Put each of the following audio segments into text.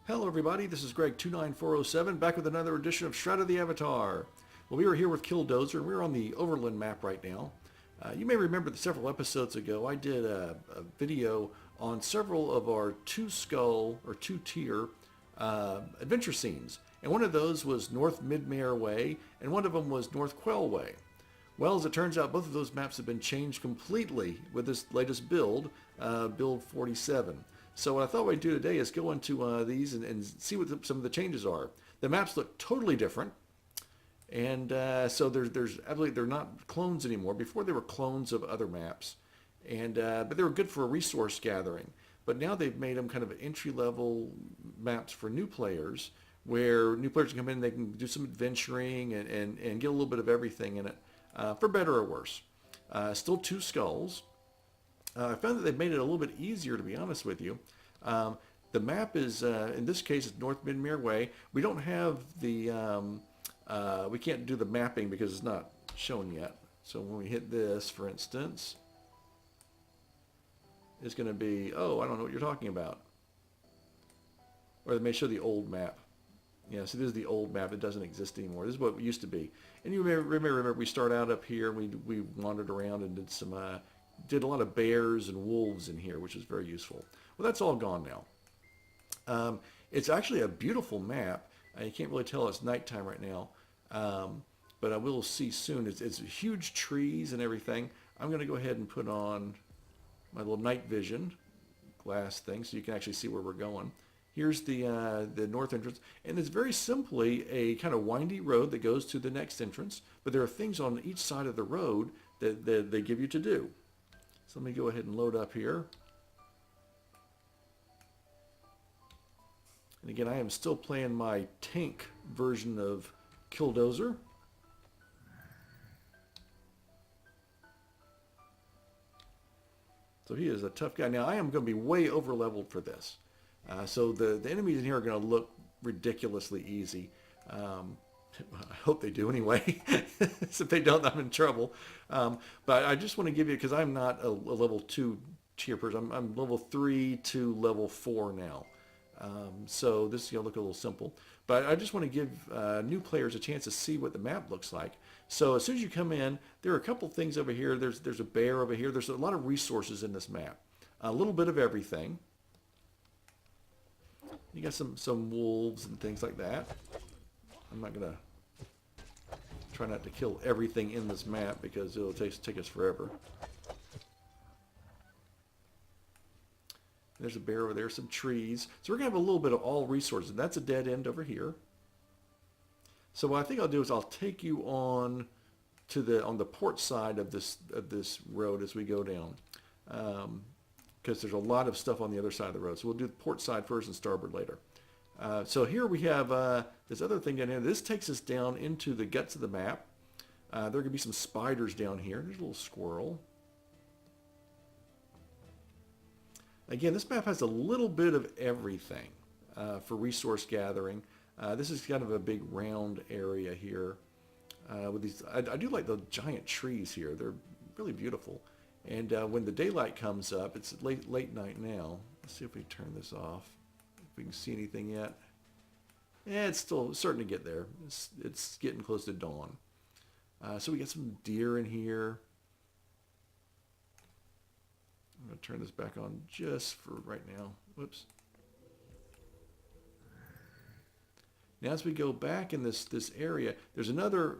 Hello everybody, this is Greg29407 back with another edition of Shroud of the Avatar. Well, we are here with Killdozer and we're on the Overland map right now. You may remember that several episodes ago I did a video on several of our two-skull or two-tier adventure scenes. And one of those was North Midmaer Way and one of them was North Quel Way. Well, as it turns out, both of those maps have been changed completely with this latest build, build 47. So what I thought we'd do today is go into these and see what some of the changes are. The maps look totally different, and so there's absolutely, they're not clones anymore. Before they were clones of other maps, and but they were good for resource gathering. But now they've made them kind of entry-level maps for new players, where new players can come in, they can do some adventuring and get a little bit of everything in it, for better or worse. Still two skulls. I found that they've made it a little bit easier, to be honest with you. The map is, in this case, it's North Midmaer Way. We don't have the, we can't do the mapping because it's not shown yet. So when we hit this, for instance, it's going to be, oh, I don't know what you're talking about. Or they may show the old map. Yeah, so this is the old map. It doesn't exist anymore. This is what it used to be. And you may remember we start out up here. We wandered around and did some... did a lot of bears and wolves in here, which is very useful. Well, that's all gone now. It's actually a beautiful map. You can't really tell it's nighttime right now, but I will see soon. It's huge trees and everything. I'm going to go ahead and put on my little night vision glass thing so you can actually see where we're going. Here's the north entrance, and it's very simply a kind of windy road that goes to the next entrance, but there are things on each side of the road that they give you to do. So let me go ahead and load up here. And again, I am still playing my tank version of Killdozer. So he is a tough guy. Now, I am going to be way over leveled for this. So the enemies in here are going to look ridiculously easy. I hope they do anyway. So if they don't, I'm in trouble. But I just want to give you, because I'm not a level 2 tier person. I'm level 3 to level 4 now. So this is going to look a little simple. But I just want to give new players a chance to see what the map looks like. So as soon as you come in, there are a couple things over here. There's a bear over here. There's a lot of resources in this map. A little bit of everything. You got some wolves and things like that. I'm not going to try not to kill everything in this map because it'll take us forever. There's a bear over there, some trees. So we're going to have a little bit of all resources. That's a dead end over here. So what I think I'll do is I'll take you on to on the port side of this road as we go down. Because there's a lot of stuff on the other side of the road. So we'll do the port side first and starboard later. So here we have this other thing down here. This takes us down into the guts of the map. There are going to be some spiders down here. There's a little squirrel. Again, this map has a little bit of everything for resource gathering. This is kind of a big round area here. With these, I do like the giant trees here. They're really beautiful. And when the daylight comes up, it's late night now. Let's see if we turn this off. If we can see anything yet. Yeah, it's still starting to get there. It's getting close to dawn. So we got some deer in here. I'm going to turn this back on just for right now. Whoops. Now as we go back in this area, there's another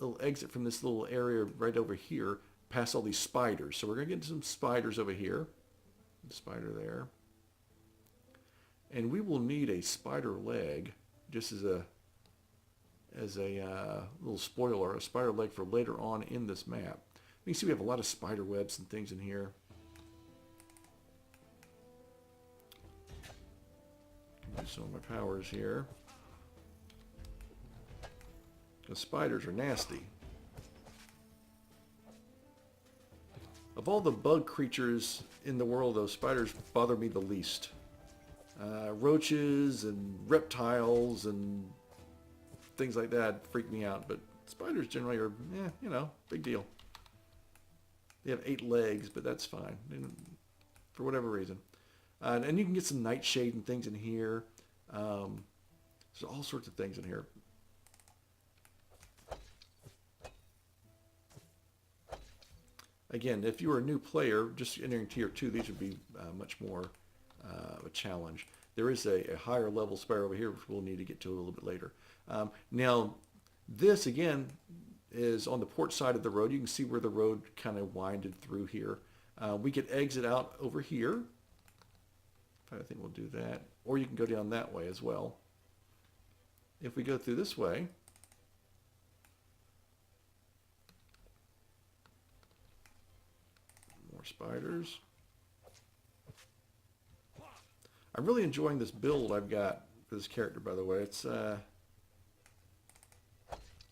little exit from this little area right over here, past all these spiders. So we're going to get some spiders over here. Spider there. And we will need a spider leg, just as a little spoiler, a spider leg for later on in this map. You can see we have a lot of spider webs and things in here. Do some of my powers here. The spiders are nasty. Of all the bug creatures in the world, those spiders bother me the least. Roaches and reptiles and things like that freak me out, but spiders generally are, you know, big deal. They have 8 legs, but that's fine, for whatever reason. And you can get some nightshade and things in here. There's all sorts of things in here. Again, if you were a new player, just entering Tier 2, these would be much more a challenge. There is a higher level spire over here, which we'll need to get to a little bit later. Now, this, again, is on the port side of the road. You can see where the road kind of winded through here. We could exit out over here. I think we'll do that. Or you can go down that way as well. If we go through this way, more spiders. I'm really enjoying this build I've got for this character, by the way. It's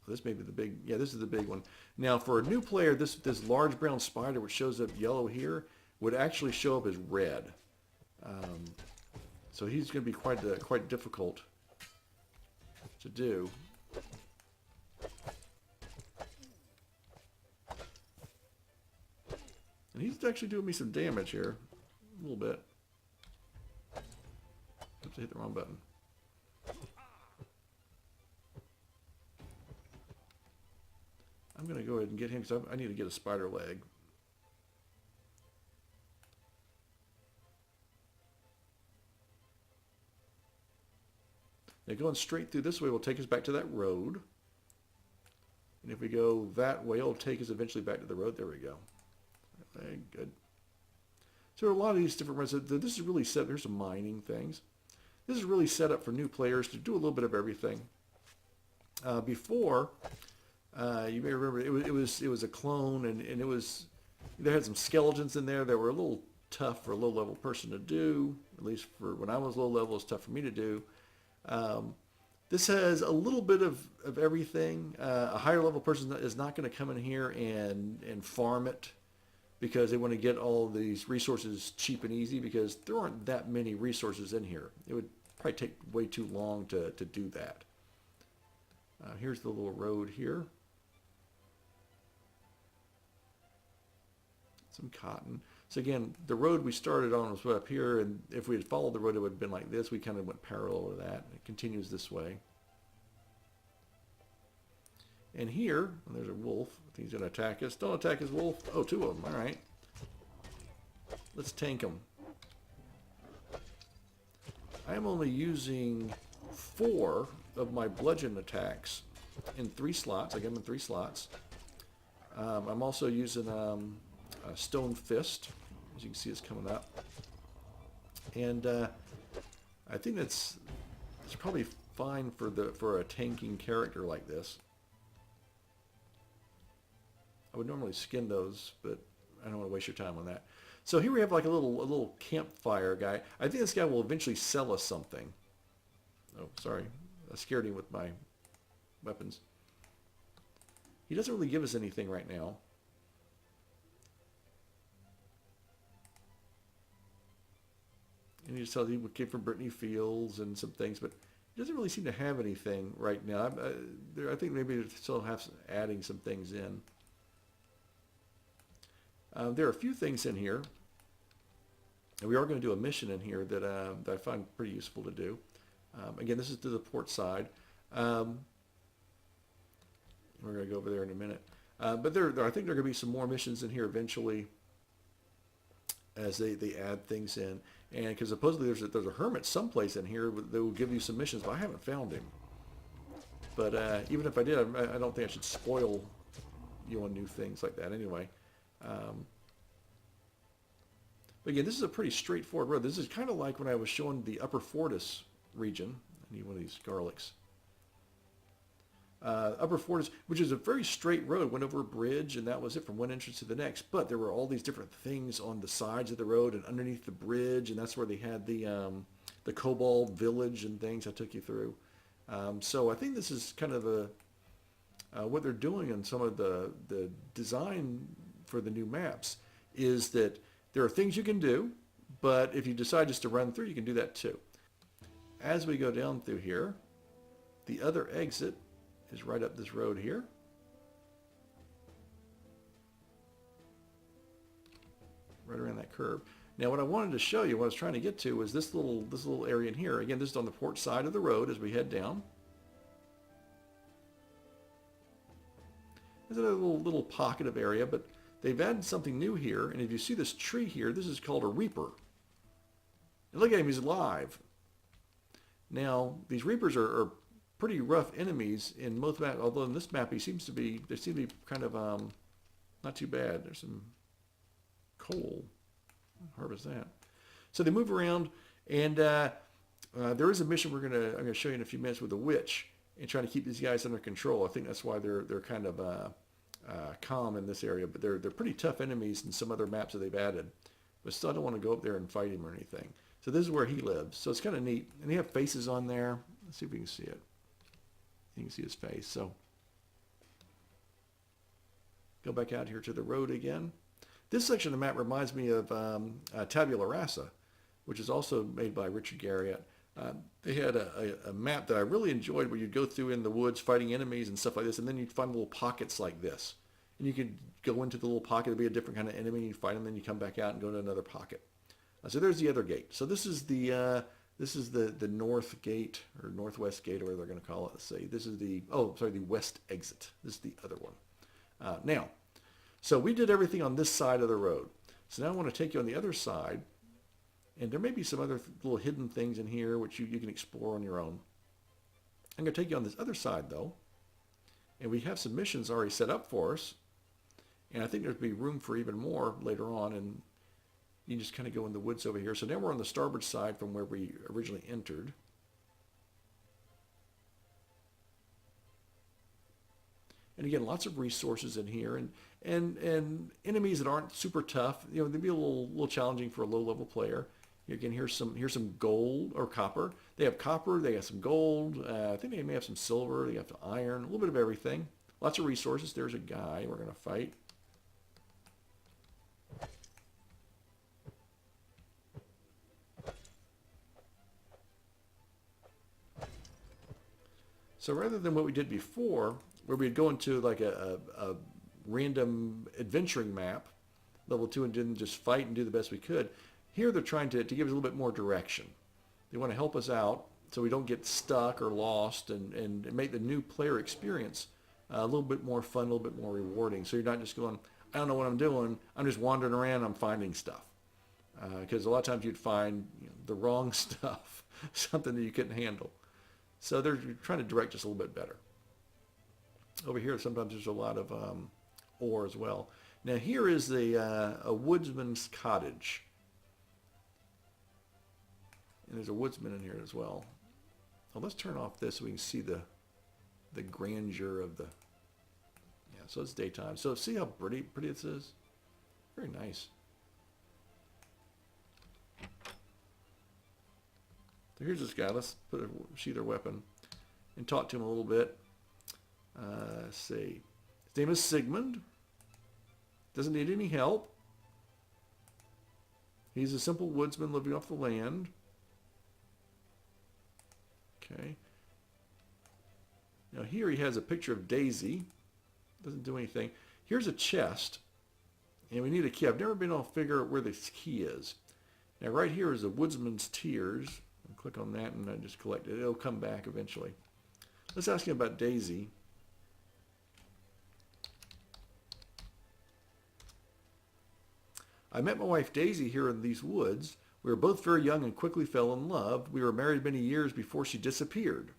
this may be the big, yeah, this is the big one. Now, for a new player, this large brown spider, which shows up yellow here, would actually show up as red. So he's going to be quite difficult to do. And he's actually doing me some damage here, a little bit. Oops, I hit the wrong button. I'm going to go ahead and get him because I need to get a spider leg. Now going straight through this way will take us back to that road. And if we go that way, it'll take us eventually back to the road. There we go. Okay, good. So a lot of these different runs. This is really set. There's some mining things. This is really set up for new players to do a little bit of everything. Before, you may remember it was a clone, and there had some skeletons in there that were a little tough for a low-level person to do. At least for when I was low-level, it's tough for me to do. This has a little bit of everything. A higher-level person is not going to come in here and farm it because they want to get all these resources cheap and easy, because there aren't that many resources in here. It would probably take way too long to do that. Here's the little road here. Some cotton. So again, the road we started on was up here, and if we had followed the road, it would have been like this. We kind of went parallel to that. It continues this way. And here, there's a wolf. I think he's going to attack us. Don't attack his wolf. Oh, two of them. All right. Let's tank them. I am only using 4 of my bludgeon attacks in 3 slots. I get them in 3 slots. I'm also using a stone fist. As you can see, it's coming up. And I think it's probably fine for a tanking character like this. I would normally skin those, but I don't want to waste your time on that. So here we have like a little campfire guy. I think this guy will eventually sell us something. Oh, sorry. I scared him with my weapons. He doesn't really give us anything right now. And he just tells you he came from Brittany Fields and some things, but he doesn't really seem to have anything right now. I think maybe they still have adding some things in. There are a few things in here. And we are going to do a mission in here that I find pretty useful to do. Again, this is to the port side. We're going to go over there in a minute. But I think there are going to be some more missions in here eventually as they add things in. And because supposedly there's a hermit someplace in here that will give you some missions, but I haven't found him. But even if I did, I don't think I should spoil you on new things like that anyway. But again, this is a pretty straightforward road. This is kind of like when I was showing the Upper Fortis region. I need one of these garlics. Upper Fortis, which is a very straight road, went over a bridge, and that was it from one entrance to the next. But there were all these different things on the sides of the road and underneath the bridge, and that's where they had the Kobold village and things I took you through. So I think this is kind of what they're doing in some of the design for the new maps is that there are things you can do, but if you decide just to run through, you can do that too. As we go down through here, the other exit is right up this road here. Right around that curve. Now what I wanted to show you, what I was trying to get to, was this little area in here. Again, this is on the port side of the road as we head down. There's a little pocket of area, but they've added something new here. And if you see this tree here, this is called a reaper. And look at him, he's alive. Now, these reapers are pretty rough enemies in most maps, although in this map they seem to be kind of not too bad. There's some coal. Harvest that. So they move around, and there is a mission I'm going to show you in a few minutes with a witch and trying to keep these guys under control. I think that's why they're kind of calm in this area, but they're pretty tough enemies in some other maps that they've added. But still, I don't want to go up there and fight him or anything. So this is where he lives. So it's kind of neat, and they have faces on there. Let's see if we can see it. You can see his face. So go back out here to the road again. This section of the map reminds me of Tabula Rasa, which is also made by Richard Garriott. They had a map that I really enjoyed where you'd go through in the woods fighting enemies and stuff like this, and then you'd find little pockets like this. And you could go into the little pocket, it'd be a different kind of enemy, and you'd fight them, then you come back out and go to another pocket. So there's the other gate. So this is the north gate, or northwest gate, or whatever they're going to call it. Let's see. This is the west exit. This is the other one. Now, so we did everything on this side of the road. So now I want to take you on the other side, and there may be some other little hidden things in here which you can explore on your own. I'm going to take you on this other side, though, and we have some missions already set up for us, and I think there'll be room for even more later on, and you can just kind of go in the woods over here. So now we're on the starboard side from where we originally entered. And again, lots of resources in here, and enemies that aren't super tough. You know, they'd be a little challenging for a low-level player. Again, here's some gold or copper. They have copper. They have some gold. I think they may have some silver. They have some iron. A little bit of everything. Lots of resources. There's a guy we're going to fight. So rather than what we did before, where we'd go into like a random adventuring map, level 2, and didn't just fight and do the best we could, here they're trying to give us a little bit more direction. They want to help us out so we don't get stuck or lost, and make the new player experience a little bit more fun, a little bit more rewarding. So you're not just going, I don't know what I'm doing, I'm just wandering around, I'm finding stuff. Because a lot of times you'd find the wrong stuff, something that you couldn't handle. So they're trying to direct us a little bit better. Over here, sometimes there's a lot of ore as well. Now here is a woodsman's cottage. And there's a woodsman in here as well. Well, let's turn off this so we can see the grandeur of the... Yeah, so it's daytime. So see how pretty this is? Very nice. So here's this guy. Let's sheath our weapon and talk to him a little bit. Let's see. His name is Sigmund. Doesn't need any help. He's a simple woodsman living off the land. Okay. Now here he has a picture of Daisy. Doesn't do anything. Here's a chest. And we need a key. I've never been able to figure out where this key is. Now right here is a woodsman's tears. I'll click on that and I just collect it. It'll come back eventually. Let's ask him about Daisy. I met my wife Daisy here in these woods. We were both very young and quickly fell in love. We were married many years before she disappeared.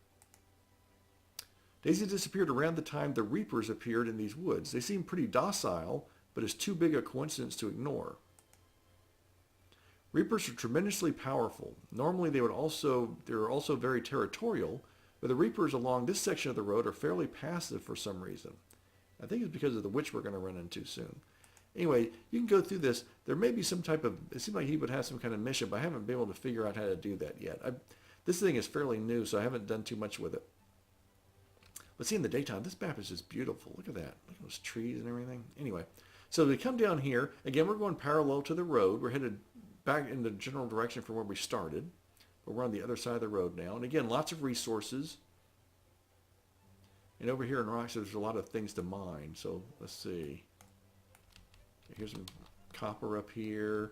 Daisy disappeared around the time the Reapers appeared in these woods. They seemed pretty docile, but it's too big a coincidence to ignore. Reapers are tremendously powerful. Normally they're also very territorial, but the Reapers along this section of the road are fairly passive for some reason. I think it's because of the witch we're going to run into soon. Anyway, you can go through this. There may be some type of, it seems like he would have some kind of mission, but I haven't been able to figure out how to do that yet. This thing is fairly new, so I haven't done too much with it. But see, in the daytime, this map is just beautiful. Look at that. Look at those trees and everything. Anyway, so we come down here. Again, we're going parallel to the road. We're headed back in the general direction from where we started. But we're on the other side of the road now. And again, lots of resources. And over here in Rocks, there's a lot of things to mine. So let's see. Here's some copper up here.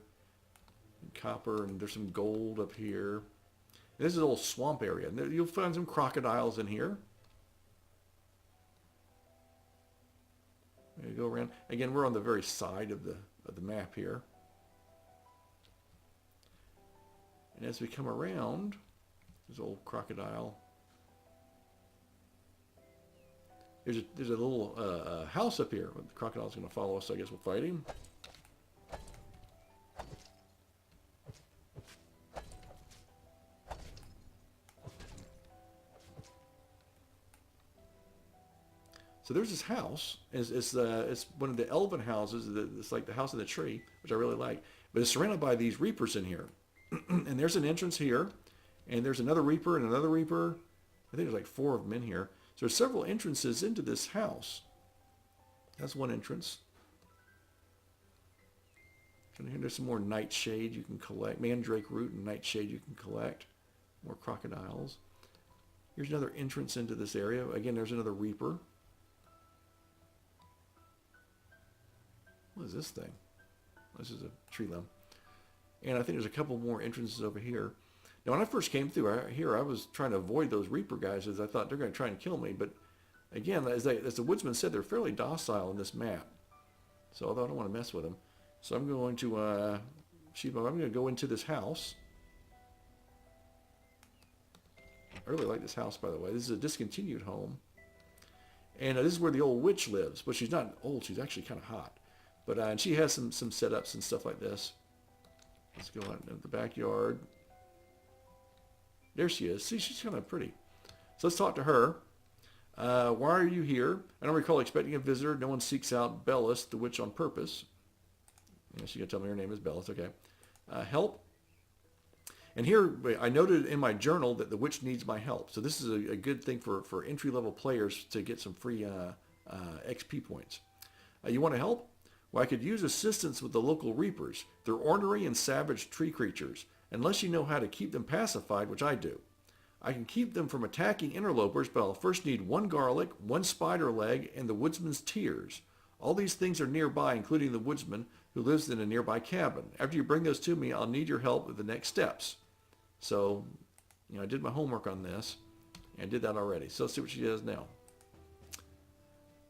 and copper, and there's some gold up here. And this is a little swamp area. And you'll find some crocodiles in here. There you go around. Again, we're on the very side of the map here. And as we come around, there's an old crocodile. There's a little house up here. The crocodile's going to follow us, so I guess we'll fight him. So there's this house. It's one of the elven houses. It's like the house in the tree, which I really like. But it's surrounded by these reapers in here. And there's an entrance here. And there's another reaper and another reaper. I think there's like 4 of them in here. So there's several entrances into this house. That's one entrance. And here there's some more nightshade you can collect. Mandrake root and nightshade you can collect. More crocodiles. Here's another entrance into this area. Again, there's another reaper. What is this thing? This is a tree limb. And I think there's a couple more entrances over here. Now, when I first came through here, I was trying to avoid those reaper guys as I thought they're going to try and kill me. But again, as the woodsman said, they're fairly docile in this map. So although I don't want to mess with them. So I'm going to I'm going to go into this house. I really like this house, by the way. This is a discontinued home. And this is where the old witch lives. But she's not old. She's actually kind of hot. But and she has some setups and stuff like this. Let's go out into the backyard. There she is. See, she's kind of pretty. So let's talk to her. Why are you here? I don't recall expecting a visitor. No one seeks out Bellis, the witch, on purpose. Yeah, she got to tell me her name is Bellis. Okay. Help. And here, I noted in my journal that the witch needs my help. So this is a good thing for entry-level players to get some free XP points. You want to help? Well, I could use assistance with the local reapers. They're ornery and savage tree creatures, unless you know how to keep them pacified, which I do. I can keep them from attacking interlopers, but I'll first need 1 garlic, 1 spider leg, and the woodsman's tears. All these things are nearby, including the woodsman, who lives in a nearby cabin. After you bring those to me, I'll need your help with the next steps. So, I did my homework on this, and I did that already. So let's see what she does now.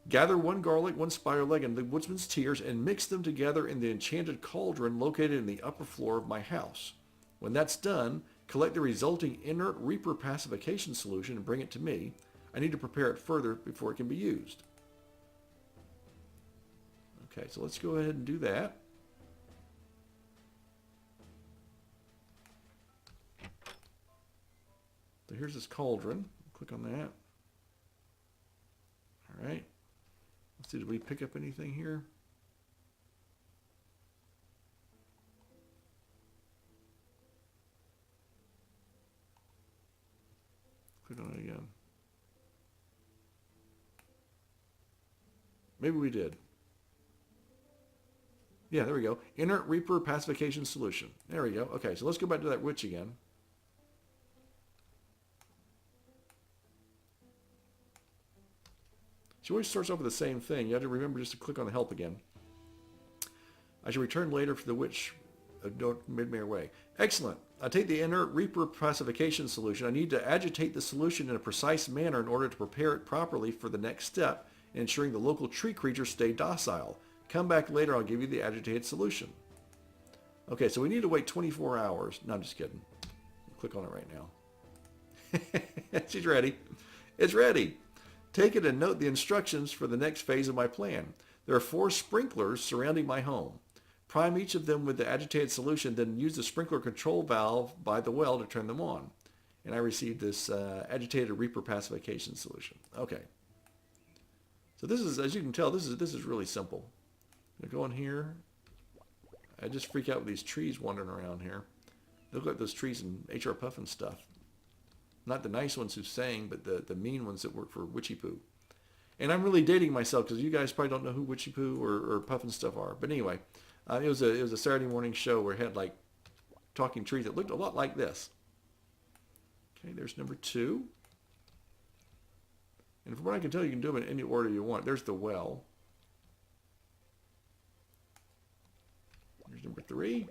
Gather 1 garlic, 1 spider leg, and the woodsman's tears, and mix them together in the enchanted cauldron located in the upper floor of my house. When that's done, collect the resulting inert reaper pacification solution and bring it to me. I need to prepare it further before it can be used. Okay, so let's go ahead and do that. So here's this cauldron. Click on that. All right. Let's see, did we pick up anything here? Click on it again. Maybe we did. Yeah, there we go. Inert Reaper pacification solution. There we go. Okay, so let's go back to that witch again. She always starts off with the same thing. You have to remember just to click on the help again. I shall return later for the witch of North Midmaer Way. Excellent. I take the inert Reaper pacification solution. I need to agitate the solution in a precise manner in order to prepare it properly for the next step, ensuring the local tree creatures stay docile. Come back later, I'll give you the agitated solution. Okay, so we need to wait 24 hours. No, I'm just kidding. Click on it right now. She's ready. It's ready. Take it and note the instructions for the next phase of my plan. There are 4 sprinklers surrounding my home. Prime each of them with the agitated solution, then use the sprinkler control valve by the well to turn them on. And I received this agitated Reaper pacification solution. Okay. So this is, as you can tell, this is really simple. I'm going to go in here. I just freak out with these trees wandering around here. They look like those trees in H.R. Puffin stuff. Not the nice ones who sang, but the mean ones that work for Witchy Poo. And I'm really dating myself because you guys probably don't know who Witchy Poo or Puffin stuff are. But anyway, it was a Saturday morning show where it had like talking trees that looked a lot like this. Okay, there's number 2. And from what I can tell, you can do them in any order you want. There's the well. There's number 3.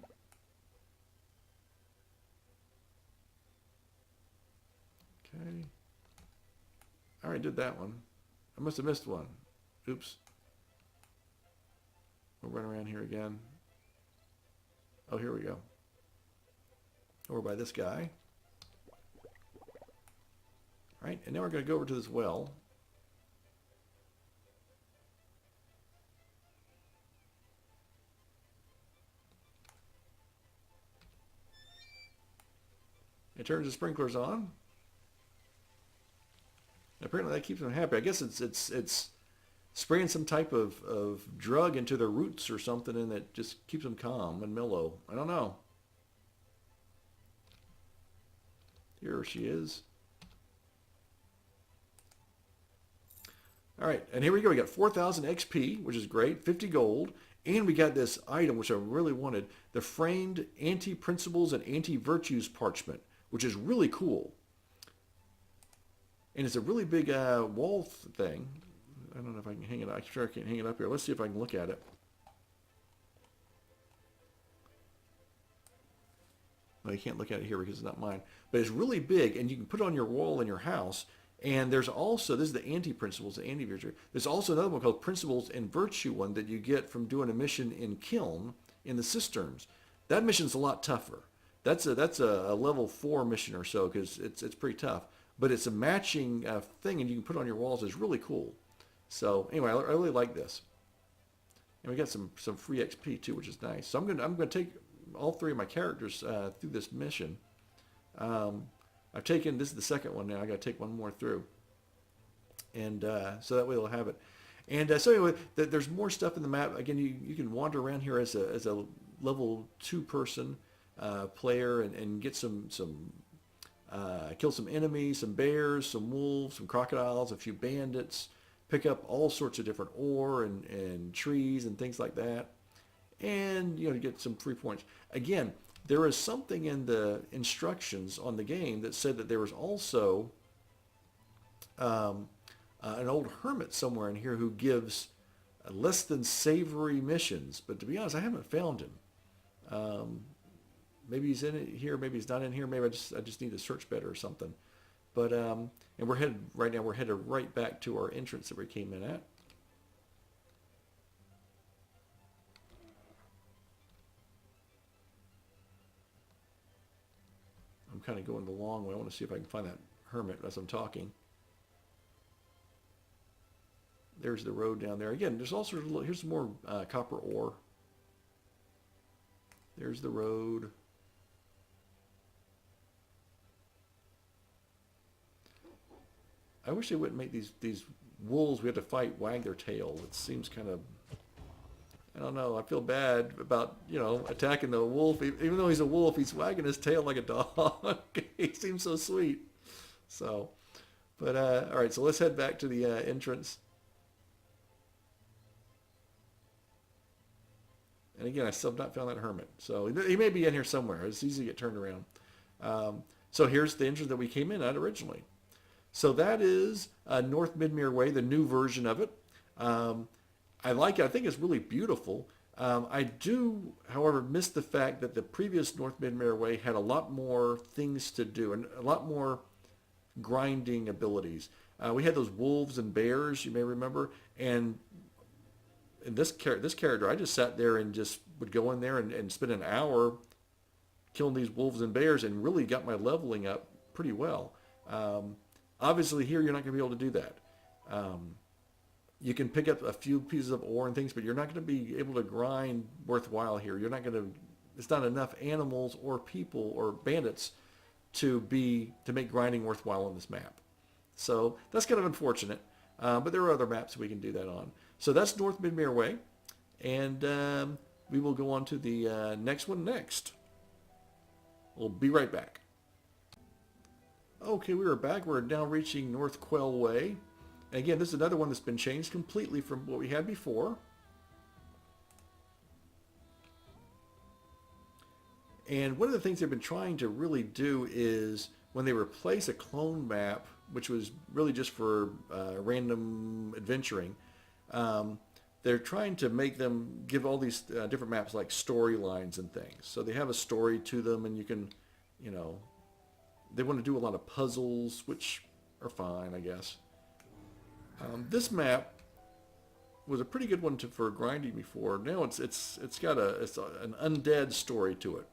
already did that one. I must have missed one. Oops. We'll run around here again. Oh, here we go. Over by this guy. All right, and now we're going to go over to this well. It turns the sprinklers on. Apparently that keeps them happy. I guess it's spraying some type of drug into their roots or something, and that just keeps them calm and mellow. I don't know. Here she is. All right, and here we go. We got 4,000 XP, which is great, 50 gold, and we got this item, which I really wanted, the framed anti-principles and anti-virtues parchment, which is really cool. And it's a really big wall thing. I don't know if I can hang it up. I'm sure I can't hang it up here. Let's see if I can look at it. Well, you can't look at it here because it's not mine. But it's really big, and you can put it on your wall in your house. And there's also, this is the anti-principles, the anti-virtue. There's also another one called Principles and Virtue one that you get from doing a mission in Kiln in the cisterns. That mission's a lot tougher. That's a level 4 mission or so because it's pretty tough. But it's a matching thing, and you can put it on your walls. It's really cool. So anyway, I really like this. And we got some free XP too, which is nice. So I'm gonna take all 3 of my characters through this mission. I've taken, this is the second one now, I got to take one more through. And so that way they'll have it. And so anyway, there's more stuff in the map. Again, you can wander around here as a level 2 person player and get kill some enemies, some bears, some wolves, some crocodiles, a few bandits, pick up all sorts of different ore and trees and things like that. And, you know, to get some free points. Again, there is something in the instructions on the game that said that there was also an old hermit somewhere in here who gives less than savory missions. But to be honest, I haven't found him. Maybe he's in it here, maybe he's not in here. Maybe I just need to search better or something. But and we're headed right now. We're headed right back to our entrance that we came in at. I'm kind of going the long way. I want to see if I can find that hermit as I'm talking. There's the road down there. Again, there's also, here's some more copper ore. There's the road. I wish they wouldn't make these wolves we have to fight wag their tail. It seems kind of, I don't know, I feel bad about, you know, attacking the wolf. Even though he's a wolf, he's wagging his tail like a dog. He seems so sweet. So, but all right, so let's head back to the entrance. And again, I still have not found that hermit. So he may be in here somewhere. It's easy to get turned around. So here's the entrance that we came in at originally. So that is North Midmaer Way, the new version of it. I like it. I think it's really beautiful. I do, however, miss the fact that the previous North Midmaer Way had a lot more things to do and a lot more grinding abilities. We had those wolves and bears, you may remember, and in this character, I just sat there and just would go in there and spend an hour killing these wolves and bears and really got my leveling up pretty well. Obviously here you're not going to be able to do that. You can pick up a few pieces of ore and things, but you're not going to be able to grind worthwhile here. You're not going to, it's not enough animals or people or bandits to make grinding worthwhile on this map. So that's kind of unfortunate, but there are other maps we can do that on. So that's North Midmaer Way, and we will go on to the next one next. We'll be right back. Okay, we are back. We're now reaching North Quel Way. And again, this is another one that's been changed completely from what we had before. And one of the things they've been trying to really do is when they replace a clone map, which was really just for random adventuring, they're trying to make them give all these different maps like storylines and things. So they have a story to them, and you can, you know, they want to do a lot of puzzles, which are fine, I guess. This map was a pretty good one for grinding before. Now it's got an undead story to it.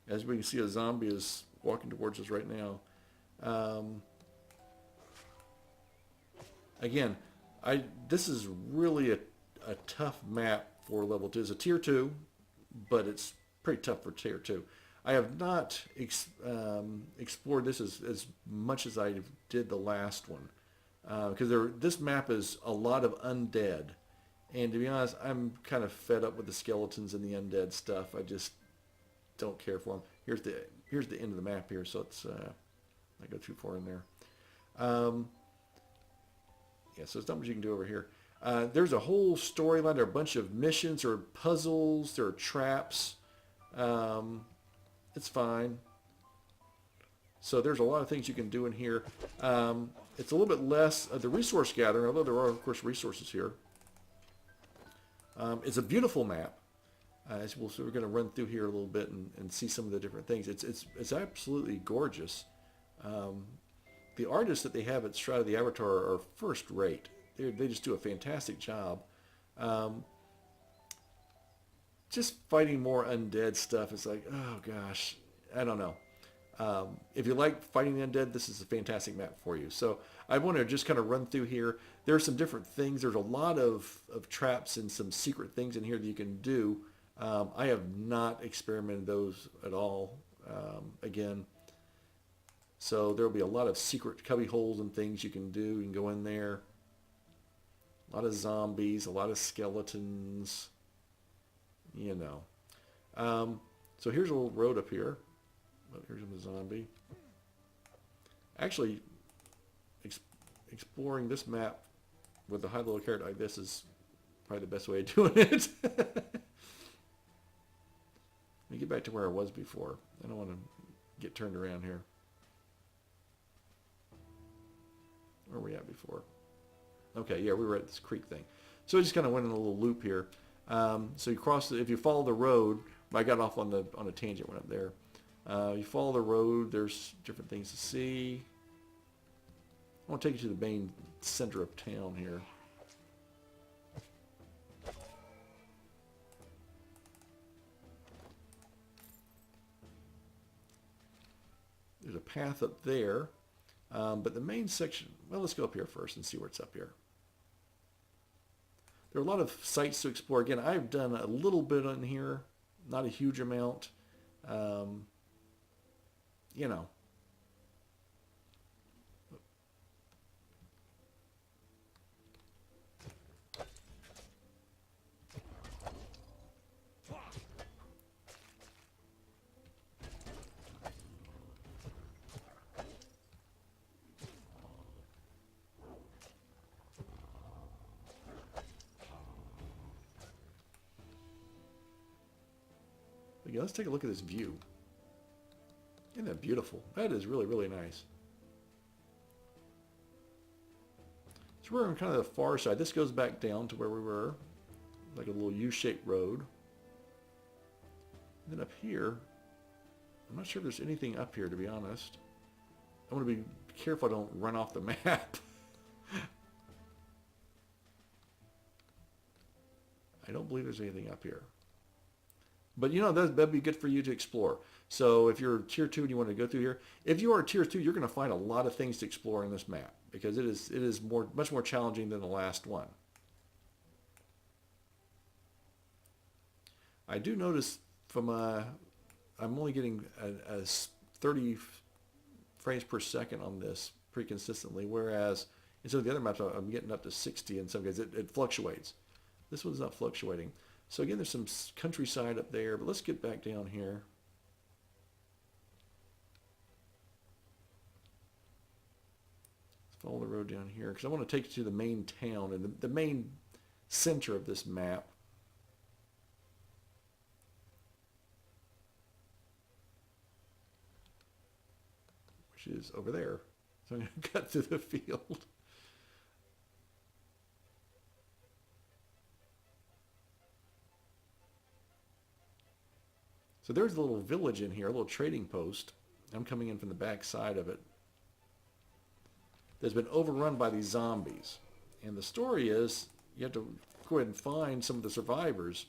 As we can see, a zombie is walking towards us right now. Again, this is really a tough map for level 2. It's a tier 2, but it's pretty tough for tier 2. I have not explored this as much as I did the last one. Because this map is a lot of undead. And to be honest, I'm kind of fed up with the skeletons and the undead stuff. I just don't care for them. Here's the end of the map here, so it's I go too far in there. Yeah, so there's not much you can do over here. There's a whole storyline. There are a bunch of missions, there are puzzles, there are traps. It's fine. So there's a lot of things you can do in here. It's a little bit less the resource gathering, although there are, of course, resources here. It's a beautiful map. So we're going to run through here a little bit and see some of the different things. It's absolutely gorgeous. The artists that they have at Shroud of the Avatar are first rate. They just do a fantastic job. Just fighting more undead stuff is like, oh gosh, I don't know. If you like fighting the undead, this is a fantastic map for you. So I want to just kind of run through here. There are some different things. There's a lot of traps and some secret things in here that you can do. I have not experimented those at all, again. So there will be a lot of secret cubby holes and things you can do. You can go in there. A lot of zombies, a lot of skeletons, you know. So here's a little road up here. Oh, here's a zombie. Actually, exploring this map with a high level character like this is probably the best way of doing it. Let me get back to where I was before. I don't want to get turned around here. Where were we at before? Okay, yeah, we were at this creek thing. So I just kind of went in a little loop here. So you cross, if you follow the road, I got off on a tangent, went up there. You follow the road, there's different things to see. I want to take you to the main center of town here. There's a path up there, but the main section, well, let's go up here first and see what's up here. There are a lot of sites to explore. Again, I've done a little bit on here, not a huge amount. You know. Yeah, let's take a look at this view. Isn't that beautiful? That is really, really nice. So we're on kind of the far side. This goes back down to where we were, like a little U-shaped road. And then up here, I'm not sure if there's anything up here, to be honest. I want to be careful I don't run off the map. I don't believe there's anything up here. But you know, that'd be good for you to explore. So if you're tier 2 and you want to go through here, if you are tier 2, you're going to find a lot of things to explore in this map because it is much more challenging than the last one. I do notice from I'm only getting a 30 frames per second on this pretty consistently, whereas in some of the other maps I'm getting up to 60 in some cases. It fluctuates. This one's not fluctuating. So again, there's some countryside up there, but let's get back down here. Let's follow the road down here because I want to take you to the main town and the main center of this map. Which is over there. So I'm going to cut through the field. So there's a little village in here, a little trading post. I'm coming in from the back side of it. that's been overrun by these zombies. And the story is you have to go ahead and find some of the survivors.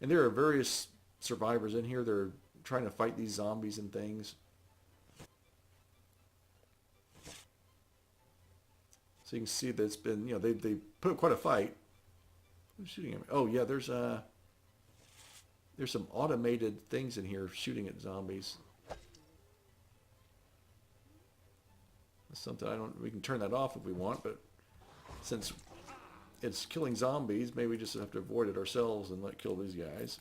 And there are various survivors in here. They're trying to fight these zombies and things. So you can see that it's been, they put up quite a fight. Who's shooting at me? Oh yeah, there's some automated things in here shooting at zombies. That's something we can turn that off if we want, but since it's killing zombies, maybe we just have to avoid it ourselves and let kill these guys.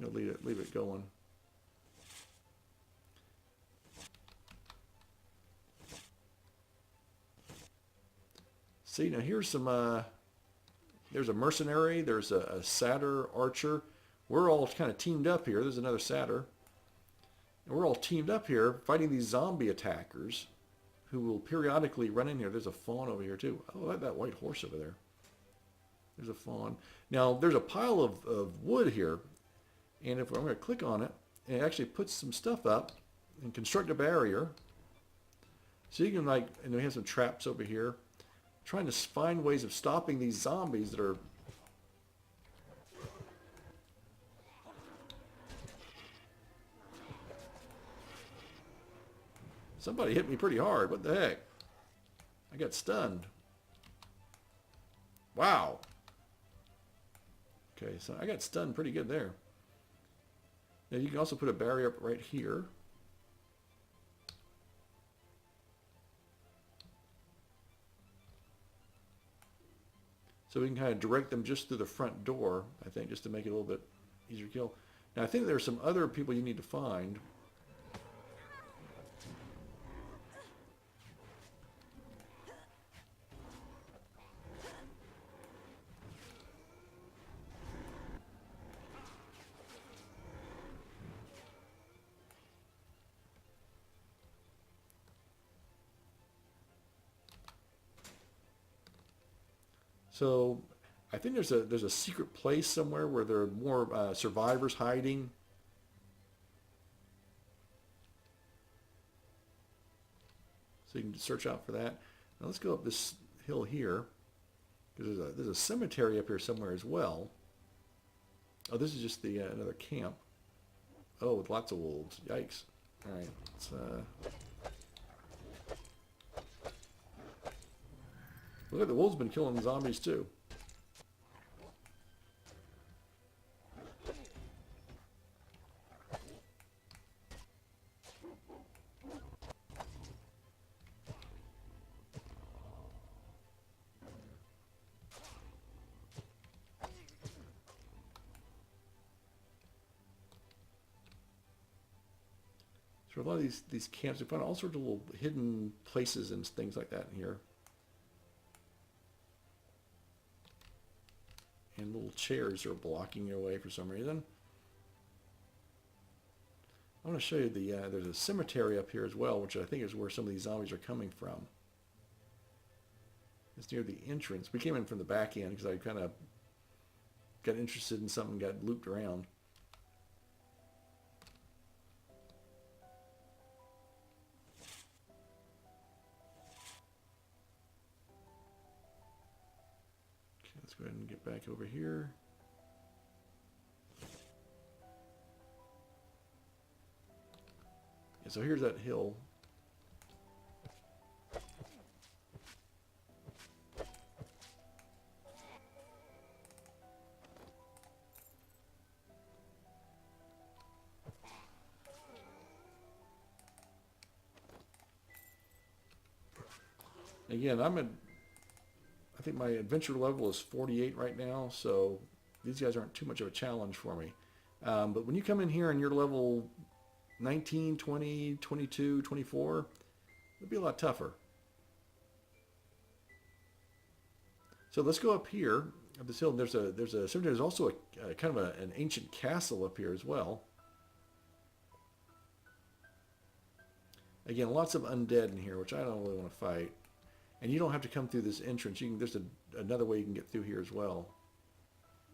Leave it going. See, now here's some, there's a mercenary, there's a satyr archer. We're all kind of teamed up here. There's another satyr. And we're all teamed up here fighting these zombie attackers who will periodically run in here. There's a fawn over here too. Oh, that white horse over there. There's a fawn. Now, there's a pile of wood here. And if I'm going to click on it, it actually puts some stuff up and construct a barrier. So you can and we have some traps over here. Trying to find ways of stopping these zombies that are... Somebody hit me pretty hard. What the heck? I got stunned. Wow. Okay, so I got stunned pretty good there. Now you can also put a barrier up right here. So we can kind of direct them just through the front door, I think, just to make it a little bit easier to kill. Now I think there's some other people you need to find. So I think there's a secret place somewhere where there are more survivors hiding. So you can search out for that. Now let's go up this hill here, because there's a cemetery up here somewhere as well. Oh, this is just the another camp. Oh, with lots of wolves. Yikes! All right, let's. Look, the wolves been killing zombies too. So a lot of these camps, we find all sorts of little hidden places and things like that in here. And little chairs are blocking your way for some reason. I want to show you there's a cemetery up here as well, which I think is where some of these zombies are coming from. It's near the entrance. We came in from the back end because I kind of got interested in something and got looped around. Okay, let's go ahead and get back over here. Yeah, so here's that hill. Again, I think my adventure level is 48 right now, so these guys aren't too much of a challenge for me. But when you come in here and you're level 19, 20, 22, 24, it'll be a lot tougher. So let's go up here up this hill. And there's also a kind of an ancient castle up here as well. Again, lots of undead in here, which I don't really want to fight. And you don't have to come through this entrance. There's another way you can get through here as well,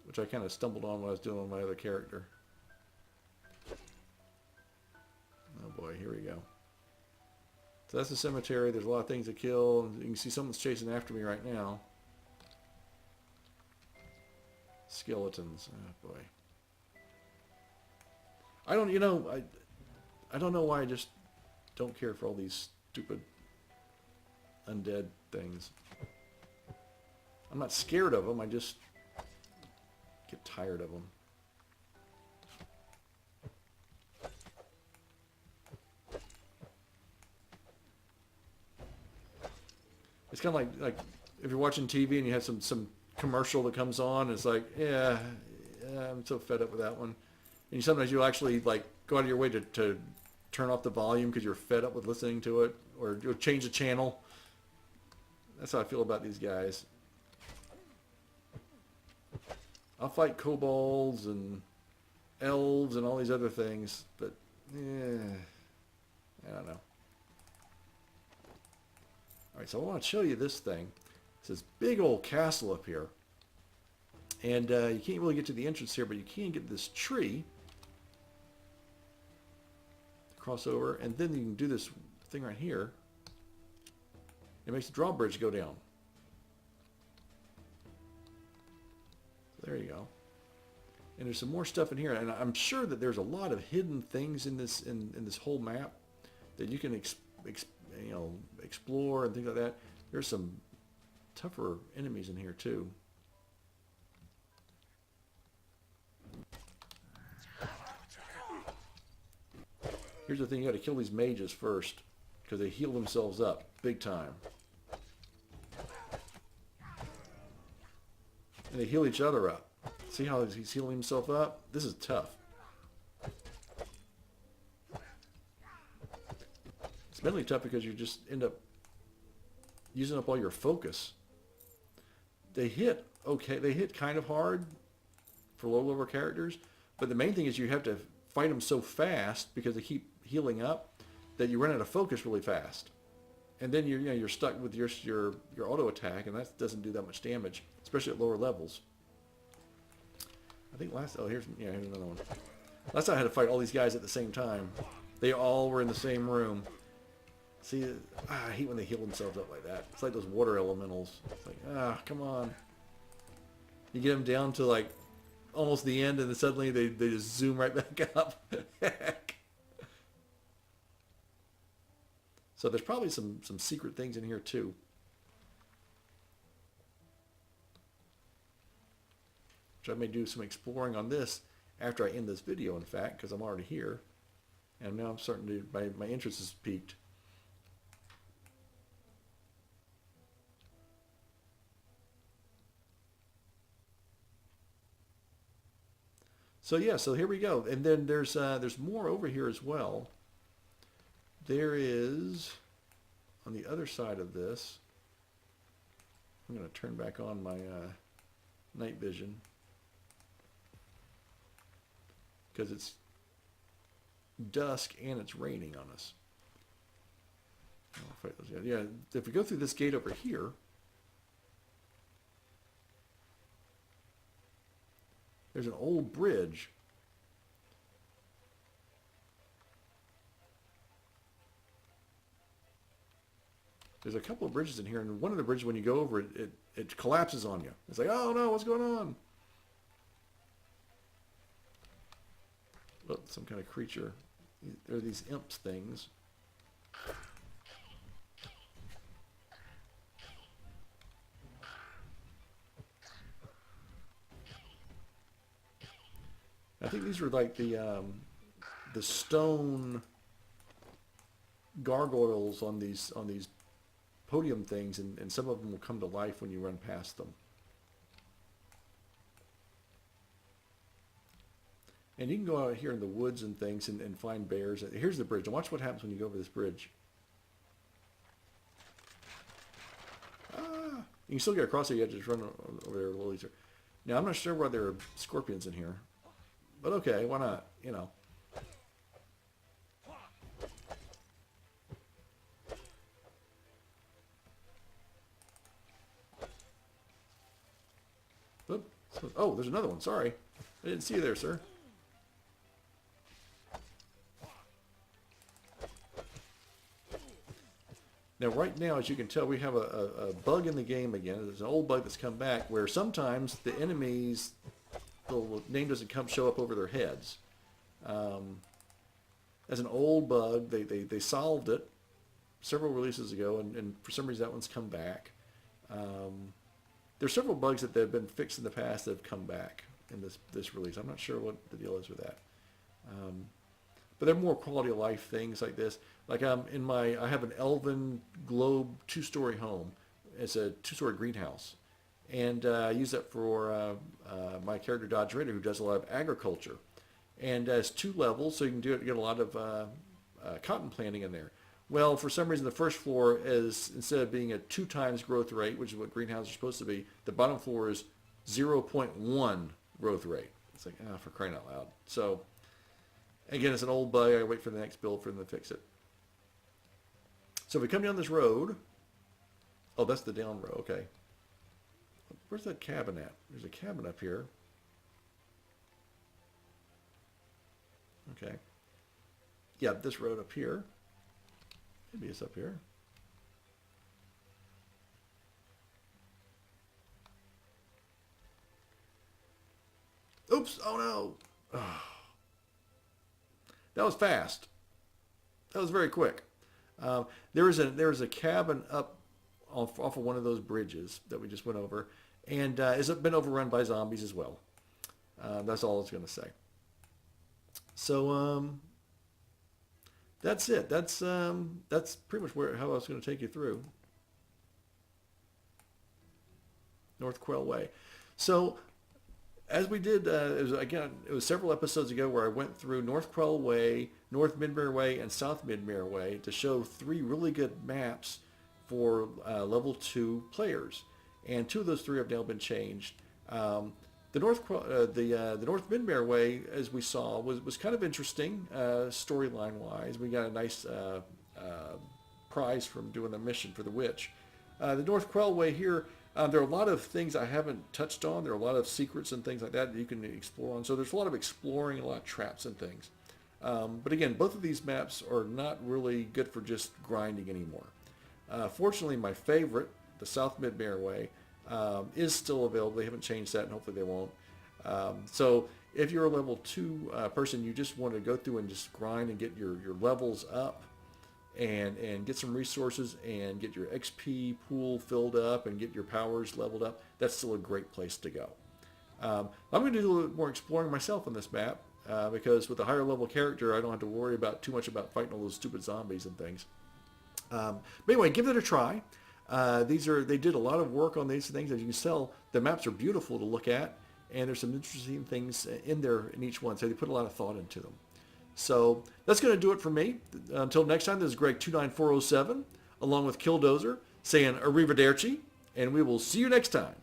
which I kind of stumbled on when I was doing with my other character. Oh boy, here we go. So that's the cemetery. There's a lot of things to kill. You can see someone's chasing after me right now. Skeletons. Oh boy. I don't, you know, I don't know why I just don't care for all these stupid undead things. I'm not scared of them. I just get tired of them. It's kind of like if you're watching TV and you have some commercial that comes on, it's like, yeah, I'm so fed up with that one. And sometimes you'll actually like go out of your way to turn off the volume because you're fed up with listening to it, or you'll change the channel. That's how I feel about these guys. I'll fight kobolds and elves and all these other things, but I don't know. Alright, so I want to show you this thing. It's this big old castle up here. And you can't really get to the entrance here, but you can get this tree. Cross over, and then you can do this thing right here. It makes the drawbridge go down. So there you go. And there's some more stuff in here, and I'm sure that there's a lot of hidden things in this this whole map that you can explore and things like that. There's some tougher enemies in here too. Here's the thing, you got to kill these mages first because they heal themselves up big time. And they heal each other up. See how he's healing himself up? This is tough. It's mentally tough because you just end up using up all your focus. They hit okay. They hit kind of hard for low level characters, but the main thing is you have to fight them so fast because they keep healing up that you run out of focus really fast, and then you're stuck with your auto attack, and that doesn't do that much damage, especially at lower levels. I think here's another one. Last time I had to fight all these guys at the same time. They all were in the same room. See, I hate when they heal themselves up like that. It's like those water elementals. It's like, come on. You get them down to like almost the end, and then suddenly they just zoom right back up. Heck. So there's probably some secret things in here too. Which I may do some exploring on this after I end this video, in fact, because I'm already here. And now I'm starting to, my interest is peaked. So yeah, so here we go. And then there's more over here as well. There is, on the other side of this, I'm going to turn back on my night vision because it's dusk and it's raining on us. I'll fight those guys. Yeah, if we go through this gate over here, there's an old bridge. There's a couple of bridges in here, and one of the bridges, when you go over it, it collapses on you. It's like, oh no, what's going on? Oh, some kind of creature. There are these imps things. I think these were like the stone gargoyles on these podium things, and some of them will come to life when you run past them. And you can go out here in the woods and things and find bears. Here's the bridge. And watch what happens when you go over this bridge. You can still get across there. You have to just run over there a little easier. Now, I'm not sure why there are scorpions in here. But okay, why not? You know. Oh, there's another one. Sorry. I didn't see you there, sir. Now, right now, as you can tell, we have a bug in the game again. There's an old bug that's come back where sometimes the enemies, the name doesn't show up over their heads. As an old bug, they solved it several releases ago, and for some reason that one's come back. There's several bugs that have been fixed in the past that have come back in this release. I'm not sure what the deal is with that. But they're more quality of life things like this. Like I have an elven globe 2-story home. It's a 2-story greenhouse. And I use that for my character Dodge Raider, who does a lot of agriculture. And it's 2 levels, so you can get a lot of cotton planting in there. Well, for some reason, the first floor is, instead of being a 2 times growth rate, which is what greenhouses are supposed to be, the bottom floor is 0.1 growth rate. It's like, for crying out loud. So, again, it's an old bug. I wait for the next build for them to fix it. So if we come down this road, oh, that's the down road. Okay. Where's that cabin at? There's a cabin up here. Okay. Yeah, this road up here. Maybe it's up here. Oops! Oh no! Oh. That was fast. That was very quick. There is a cabin up off of one of those bridges that we just went over, and it's been overrun by zombies as well. That's all I was going to say. So that's it. That's pretty much how I was going to take you through North Quel Way. So as we did, it was several episodes ago where I went through North Quel Way, North Midmaer Way, and South Midmaer Way to show 3 really good maps for level 2 players, and 2 of those 3 have now been changed. The North Midmaer Way, as we saw, was kind of interesting storyline wise. We got a nice prize from doing the mission for the witch. The North Quel Way here, there are a lot of things I haven't touched on. There are a lot of secrets and things like that you can explore on. So there's a lot of exploring, a lot of traps and things. But again, both of these maps are not really good for just grinding anymore. Fortunately, my favorite, the South Midmaer Way, is still available. They haven't changed that, and hopefully they won't. So if you're a level 2 person, you just want to go through and just grind and get your levels up and get some resources and get your XP pool filled up and get your powers leveled up, that's still a great place to go. I'm going to do a little bit more exploring myself on this map because with a higher level character, I don't have to worry about too much about fighting all those stupid zombies and things. But anyway, give it a try. They did a lot of work on these things. As you can tell, the maps are beautiful to look at, and there's some interesting things in there in each one. So they put a lot of thought into them. So that's going to do it for me. Until next time, this is Greg 29407, along with Killdozer, saying arrivederci, and we will see you next time.